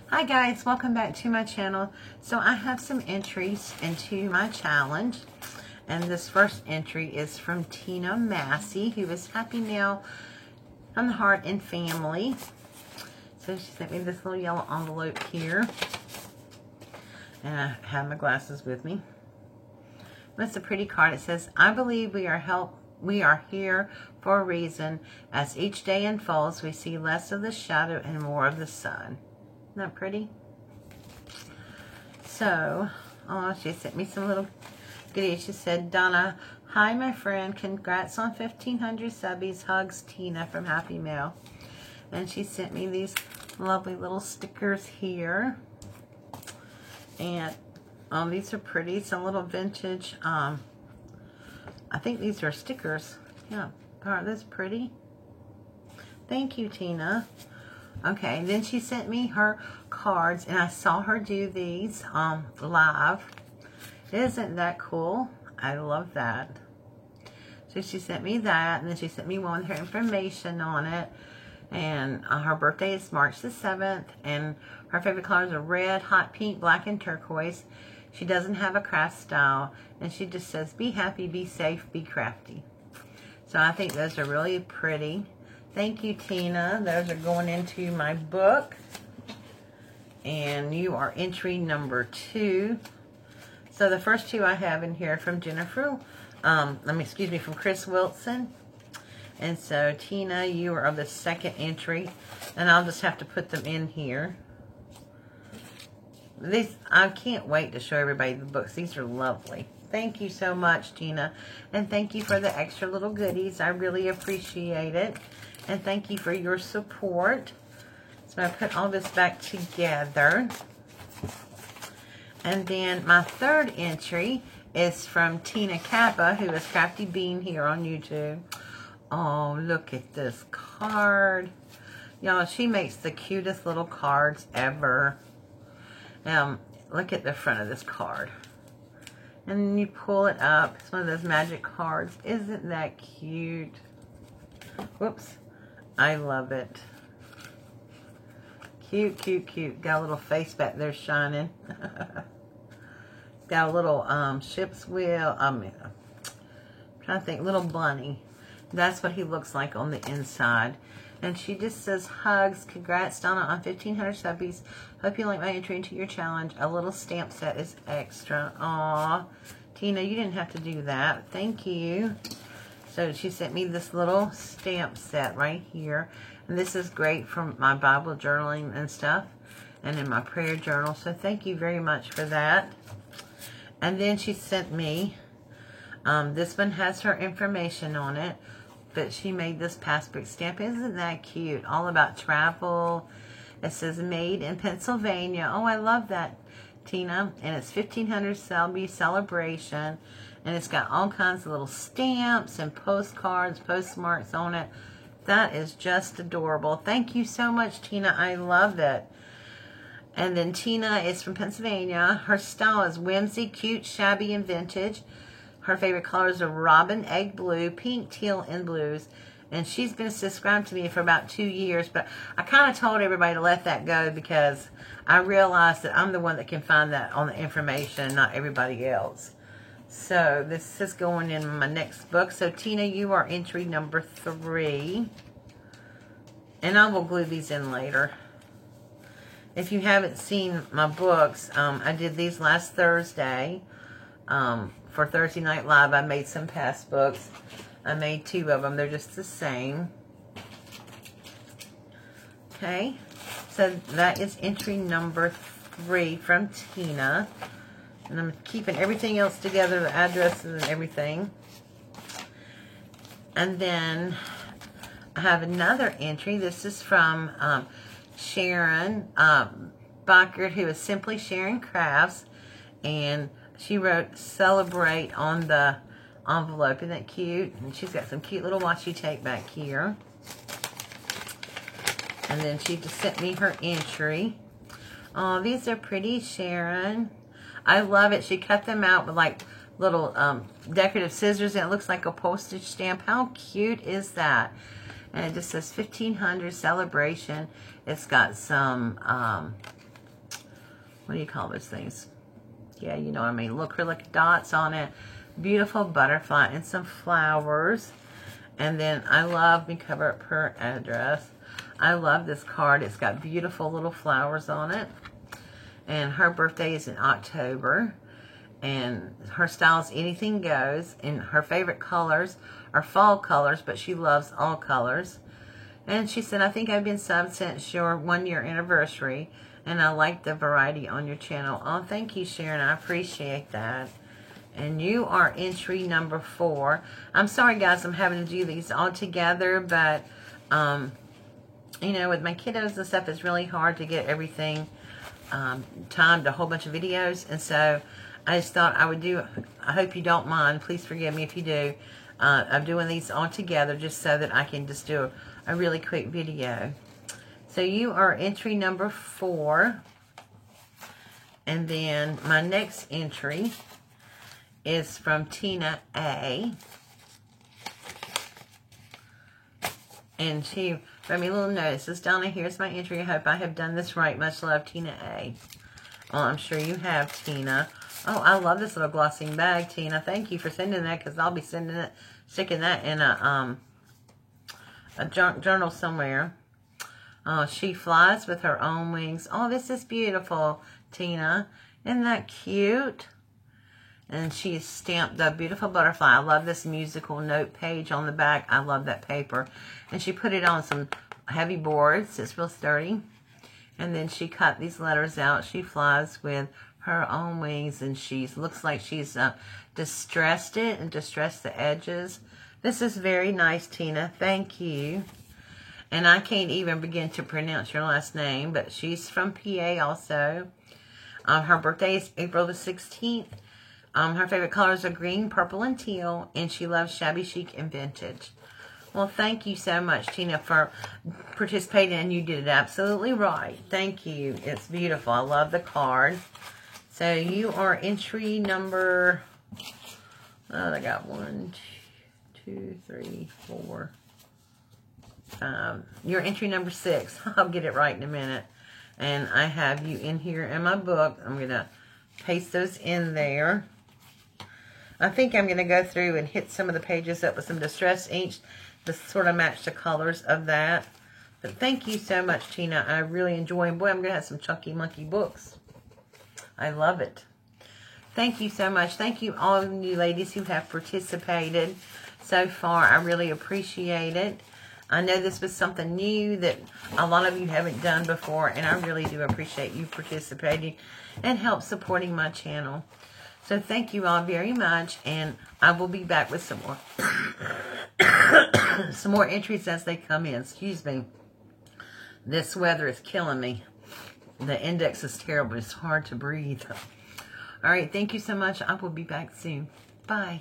Hi guys, welcome back to my channel. So I have some entries into my challenge, and this first entry is from Tina Massey, who is Happy Mail from the Heart and Family. So she sent me this little yellow envelope here, and I have my glasses with me. That's a pretty card. It says, "I believe we are here for a reason. As each day unfolds, we see less of the shadow and more of the sun." Isn't that pretty? So, she sent me some little goodies. She said, "Donna, hi my friend, congrats on 1,500 subbies. Hugs, Tina from Happy Mail." And she sent me these lovely little stickers here. And these are pretty. Some little vintage, I think these are stickers. Yeah, aren't those pretty? Thank you, Tina. Okay, and then she sent me her cards, and I saw her do these live. Isn't that cool? I love that. So she sent me that, and then she sent me one with her information on it. And her birthday is March the 7th, and her favorite colors are red, hot pink, black, and turquoise. She doesn't have a craft style, and she just says, "Be happy, be safe, be crafty." So I think those are really pretty. Thank you, Tina. Those are going into my book. And you are entry number 2. So the first 2 I have in here from Jennifer, from Chris Wilson. And so, Tina, you are the second entry. And I'll just have to put them in here. I can't wait to show everybody the books. These are lovely. Thank you so much, Tina. And thank you for the extra little goodies. I really appreciate it. And thank you for your support. So I put all this back together. And then my third entry is from Tina Kappa, who is Crafty Bean here on YouTube. Oh, look at this card. Y'all, she makes the cutest little cards ever. Look at the front of this card. And then you pull it up. It's one of those magic cards. Isn't that cute? Whoops. I love it. Cute, cute, cute. Got a little face back there shining. Got a little ship's wheel. I'm trying to think. Little bunny. That's what he looks like on the inside. And she just says, "Hugs. Congrats, Donna, on 1,500 subbies. Hope you like my entry into your challenge. A little stamp set is extra." Aw. Tina, you didn't have to do that. Thank you. So she sent me this little stamp set right here. And this is great for my Bible journaling and stuff. And in my prayer journal. So thank you very much for that. And then she sent me, this one has her information on it. But she made this passbook stamp. Isn't that cute? All about travel. It says made in Pennsylvania. Oh, I love that, Tina. And it's 1,500 Selby celebration. And it's got all kinds of little stamps and postcards, postmarks on it. That is just adorable. Thank you so much, Tina. I love it. And then Tina is from Pennsylvania. Her style is whimsy, cute, shabby, and vintage. Her favorite colors are robin, egg blue, pink, teal, and blues. And she's been subscribed to me for about 2 years. But I kind of told everybody to let that go because I realized that I'm the one that can find that on the information, not everybody else. So this is going in my next book. So Tina, you are entry number 3. And I will glue these in later. If you haven't seen my books, I did these last Thursday. For Thursday Night Live, I made some past books. I made 2 of them. They're just the same. Okay. So that is entry number 3 from Tina. And I'm keeping everything else together, the addresses and everything. And then I have another entry. This is from Sharon Bacher, who is Simply Sharon Crafts. And she wrote "Celebrate" on the envelope. Isn't that cute? And she's got some cute little washi tape back here. And then she just sent me her entry. Oh, these are pretty, Sharon. I love it. She cut them out with like little decorative scissors, and it looks like a postage stamp. How cute is that? And it just says 1,500 celebration. It's got some what do you call those things? Yeah, you know what I mean. Little acrylic dots on it. Beautiful butterfly and some flowers. And then I love, me cover up her address. I love this card. It's got beautiful little flowers on it. And her birthday is in October. And her style is anything goes. And her favorite colors are fall colors, but she loves all colors. And she said, I think I've been subbed since your 1-year anniversary. And I like the variety on your channel. Oh, thank you, Sharon. I appreciate that. And you are entry number 4. I'm sorry, guys. I'm having to do these all together. But, you know, with my kiddos and stuff, it's really hard to get everything timed, a whole bunch of videos. And so I just thought I would do, I hope you don't mind. Please forgive me if you do. I'm doing these all together just so that I can just do a really quick video. So you are entry number 4. And then my next entry is from Tina A. And she wrote me a little note. It says, Donna, here's my entry. I hope I have done this right. Much love, Tina A. Well, I'm sure you have, Tina. Oh, I love this little glossing bag, Tina. Thank you for sending that, because I'll be sending it, sticking that in a journal somewhere. She flies with her own wings. Oh, this is beautiful, Tina. Isn't that cute? And she stamped the beautiful butterfly. I love this musical note page on the back. I love that paper. And she put it on some heavy boards. It's real sturdy. And then she cut these letters out. She flies with her own wings. And she looks like she's distressed it and distressed the edges. This is very nice, Tina. Thank you. And I can't even begin to pronounce your last name. But she's from PA also. Her birthday is April the 16th. Her favorite colors are green, purple, and teal, and she loves shabby chic and vintage. Well, thank you so much, Tina, for participating, and you did it absolutely right. Thank you. It's beautiful. I love the card. So you are entry number, I got 1, 2, 3, 4, 5. You're entry number 6. I'll get it right in a minute. And I have you in here in my book. I'm going to paste those in there. I think I'm going to go through and hit some of the pages up with some distress inks to sort of match the colors of that. But thank you so much, Tina. I really enjoy them. Boy, I'm going to have some Chunky Monkey books. I love it. Thank you so much. Thank you, all of you ladies who have participated so far. I really appreciate it. I know this was something new that a lot of you haven't done before, and I really do appreciate you participating and help supporting my channel. So thank you all very much, and I will be back with some more some more entries as they come in. Excuse me. This weather is killing me. The index is terrible. It's hard to breathe. All right, thank you so much. I will be back soon. Bye.